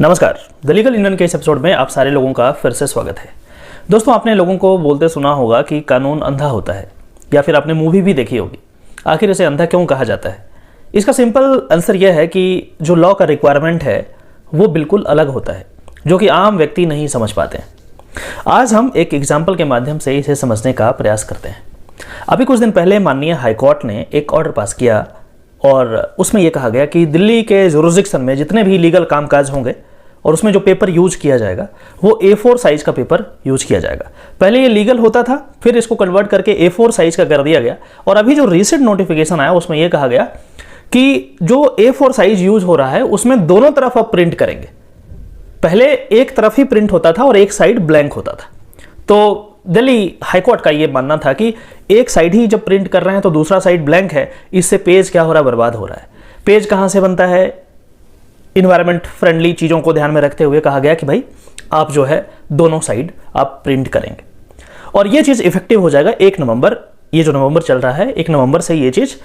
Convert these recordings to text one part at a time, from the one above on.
नमस्कार, the legal Indian के इस एपिसोड में आप सारे लोगों का फिर से स्वागत है। दोस्तों, आपने लोगों को बोलते सुना होगा कि कानून अंधा होता है, या फिर आपने मूवी भी देखी होगी। आखिर इसे अंधा क्यों कहा जाता है? इसका सिंपल आंसर यह है कि जो लॉ का रिक्वायरमेंट है वो बिल्कुल अलग होता है, जो कि आम व्यक्ति नहीं समझ पाते हैं। आज हम एक एग्जाम्पल के माध्यम से इसे समझने का प्रयास करते हैं। अभी कुछ दिन पहले माननीय हाईकोर्ट ने एक ऑर्डर पास किया और उसमें यह कहा गया कि दिल्ली के जुरिसडिक्शन में जितने भी लीगल कामकाज होंगे और उसमें जो पेपर यूज किया जाएगा वो A4 साइज का पेपर यूज किया जाएगा। पहले ये लीगल होता था, फिर इसको कन्वर्ट करके A4 साइज का कर दिया गया और अभी जो रिसेंट नोटिफिकेशन आया उसमें यह कहा गया कि जो A4 साइज यूज हो रहा है उसमें दोनों तरफ आप प्रिंट करेंगे। पहले एक तरफ ही प्रिंट होता था और एक साइड ब्लैंक होता था। तो दिल्ली हाईकोर्ट का ये मानना था कि एक साइड ही जब प्रिंट कर रहे हैं तो दूसरा साइड ब्लैंक है, इससे पेज क्या हो रहा है, बर्बाद हो रहा है। पेज कहाँ से बनता है? इन्वायरमेंट फ्रेंडली चीज़ों को ध्यान में रखते हुए कहा गया कि भाई आप जो है दोनों साइड आप प्रिंट करेंगे और ये चीज़ इफेक्टिव हो जाएगा 1 नवंबर। ये जो नवंबर चल रहा है 1 नवंबर से ये चीज़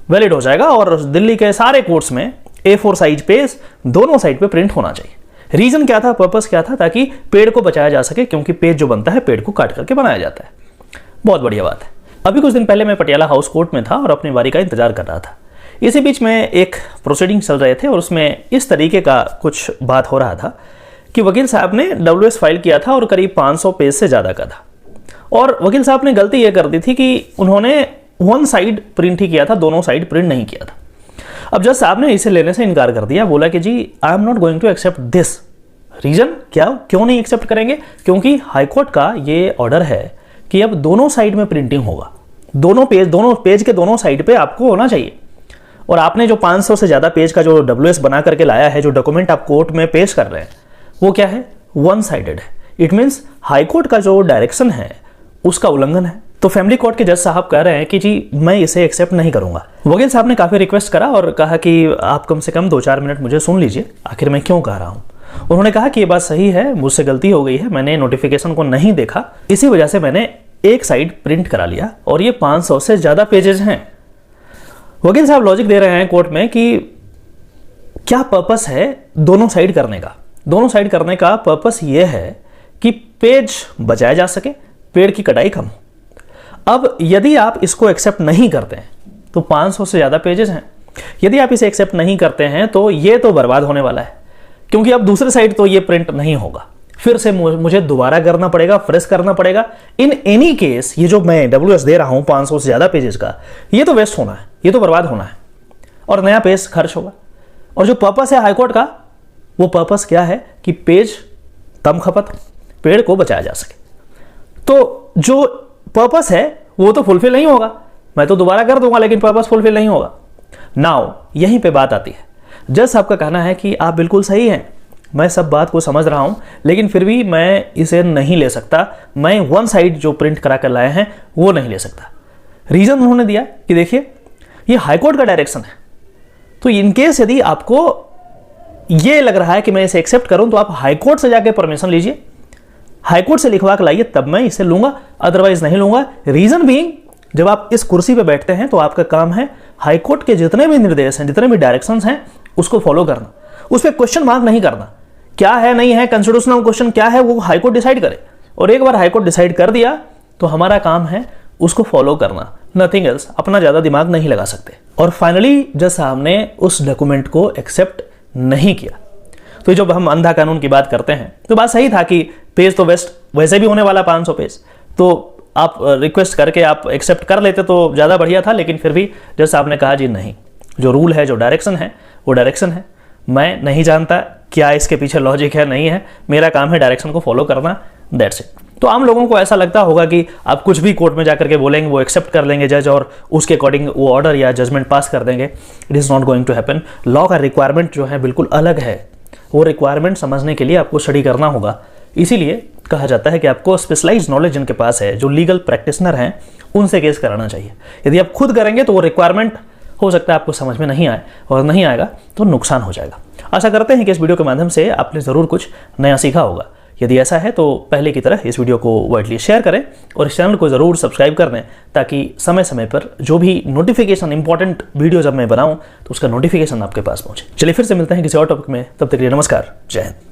वैलिड हो जाएगा और दिल्ली के सारे कोर्ट्स में A4 साइज पेज दोनों साइड पे प्रिंट होना चाहिए। रीजन क्या था, पर्पस क्या था? ताकि पेड़ को बचाया जा सके, क्योंकि पेज जो बनता है पेड़ को काट करके बनाया जाता है। बहुत बढ़िया बात है। अभी कुछ दिन पहले मैं पटियाला हाउस कोर्ट में था और अपनी बारी का इंतजार कर रहा था। इसी बीच में एक प्रोसीडिंग चल रहे थे और उसमें इस तरीके का कुछ बात हो रहा था कि वकील साहब ने WS फाइल किया था और करीब 500 पेज से ज़्यादा का था और वकील साहब ने गलती ये कर दी थी कि उन्होंने वन साइड प्रिंट ही किया था, दोनों साइड प्रिंट नहीं किया था। अब जज साहब ने इसे लेने से इनकार कर दिया, बोला कि जी I am not going to accept this. Reason क्या, क्यों नहीं एक्सेप्ट करेंगे? क्योंकि हाईकोर्ट का ये ऑर्डर है कि अब दोनों साइड में प्रिंटिंग होगा, दोनों पेज के दोनों साइड पे आपको होना चाहिए। और आपने जो 500 से ज़्यादा पेज का जो WS बना करके लाया है, जो डॉक्यूमेंट आप कोर्ट में पेश कर रहे हैं, वो क्या है? वन साइडेड है। इट मीन्स हाईकोर्ट का जो डायरेक्शन है उसका उल्लंघन है। तो फैमिली कोर्ट के जज साहब कह रहे हैं कि जी मैं इसे एक्सेप्ट नहीं करूंगा। वकील साहब ने काफ़ी रिक्वेस्ट करा और कहा कि आप कम से कम 2-4 मिनट मुझे सुन लीजिए, आखिर मैं क्यों कह रहा हूँ। उन्होंने कहा कि ये बात सही है, मुझसे गलती हो गई है, मैंने नोटिफिकेशन को नहीं देखा, इसी वजह से मैंने एक साइड प्रिंट करा लिया और ये 500 से ज़्यादा पेजेस हैं। वकील साहब लॉजिक दे रहे हैं कोर्ट में कि क्या पर्पस है दोनों साइड करने का। दोनों साइड करने का पर्पस ये है कि पेज बचाया जा सके, पेड़ की कटाई कम हो। अब यदि आप इसको एक्सेप्ट नहीं करते हैं तो 500 से ज़्यादा पेजेस हैं, यदि आप इसे एक्सेप्ट नहीं करते हैं तो ये तो बर्बाद होने वाला है, क्योंकि अब दूसरे साइड तो ये प्रिंट नहीं होगा, फिर से मुझे दोबारा करना पड़ेगा, फ्रेश करना पड़ेगा। इन एनी केस ये जो मैं WS दे रहा हूं 500 से ज़्यादा पेजेस का, ये तो वेस्ट होना है, ये तो बर्बाद होना है और नया पेज खर्च होगा। और जो पर्पस है हाईकोर्ट का, वो पर्पस क्या है कि पेज कम खपत, पेड़ को बचाया जा सके। तो जो पर्पस है वो तो फुलफिल नहीं होगा, मैं तो दोबारा कर दूंगा लेकिन पर्पस फुलफिल नहीं होगा। नाउ यहीं पे बात आती है। जज साहब का कहना है कि आप बिल्कुल सही हैं, मैं सब बात को समझ रहा हूं, लेकिन फिर भी मैं इसे नहीं ले सकता, मैं वन साइड जो प्रिंट करा कर लाए हैं वो नहीं ले सकता। रीजन उन्होंने दिया कि देखिए ये हाईकोर्ट का डायरेक्शन है, तो इनकेस यदि आपको ये लग रहा है कि मैं इसे एक्सेप्ट करूं तो आप हाईकोर्ट से जाके परमिशन लीजिए, हाईकोर्ट से लिखवा कर लाइए, तब मैं इसे लूंगा, अदरवाइज नहीं लूंगा। रीजन बीइंग, जब आप इस कुर्सी पे बैठते हैं तो आपका काम है हाईकोर्ट के जितने भी निर्देश हैं, जितने भी डायरेक्शंस हैं उसको फॉलो करना, उस पर क्वेश्चन मार्क नहीं करना। क्या है नहीं है, कंस्टिट्यूशनल क्वेश्चन क्या है, वो हाईकोर्ट डिसाइड करे। और एक बार हाईकोर्ट डिसाइड कर दिया तो हमारा काम है उसको फॉलो करना, नथिंग एल्स। अपना ज़्यादा दिमाग नहीं लगा सकते। और फाइनली जज साहब ने उस डॉक्यूमेंट को एक्सेप्ट नहीं किया। तो जब हम अंधा कानून की बात करते हैं तो बात सही था कि पेज तो वेस्ट वैसे भी होने वाला 500 पेज, तो आप रिक्वेस्ट करके आप एक्सेप्ट कर लेते तो ज़्यादा बढ़िया था। लेकिन फिर भी जज साहब ने कहा जी नहीं, जो रूल है, जो डायरेक्शन है वो डायरेक्शन है। मैं नहीं जानता क्या इसके पीछे लॉजिक है, नहीं है, मेरा काम है डायरेक्शन को फॉलो करना, दैट्स इट। तो आम लोगों को ऐसा लगता होगा कि आप कुछ भी कोर्ट में जाकर के बोलेंगे वो एक्सेप्ट कर लेंगे जज और उसके अकॉर्डिंग वो ऑर्डर या जजमेंट पास कर देंगे। It is not going to happen. Law का रिक्वायरमेंट जो है बिल्कुल अलग है, वो रिक्वायरमेंट समझने के लिए आपको स्टडी करना होगा। इसीलिए कहा जाता है कि आपको स्पेशलाइज्ड नॉलेज जिनके पास है, जो लीगल प्रैक्टिशनर हैं, उनसे केस कराना चाहिए। यदि आप खुद करेंगे तो वो रिक्वायरमेंट हो सकता है आपको समझ में नहीं आए, और नहीं आएगा तो नुकसान हो जाएगा। आशा करते हैं कि इस वीडियो के माध्यम से आपने ज़रूर कुछ नया सीखा होगा। यदि ऐसा है तो पहले की तरह इस वीडियो को वाइडली शेयर करें और इस चैनल को ज़रूर सब्सक्राइब कर दें, ताकि समय समय पर जो भी नोटिफिकेशन, इंपॉर्टेंट वीडियो जब मैं बनाऊं तो उसका नोटिफिकेशन आपके पास पहुंचे। चलिए फिर से मिलते हैं किसी और टॉपिक में, तब तक के लिए नमस्कार, जय हिंद।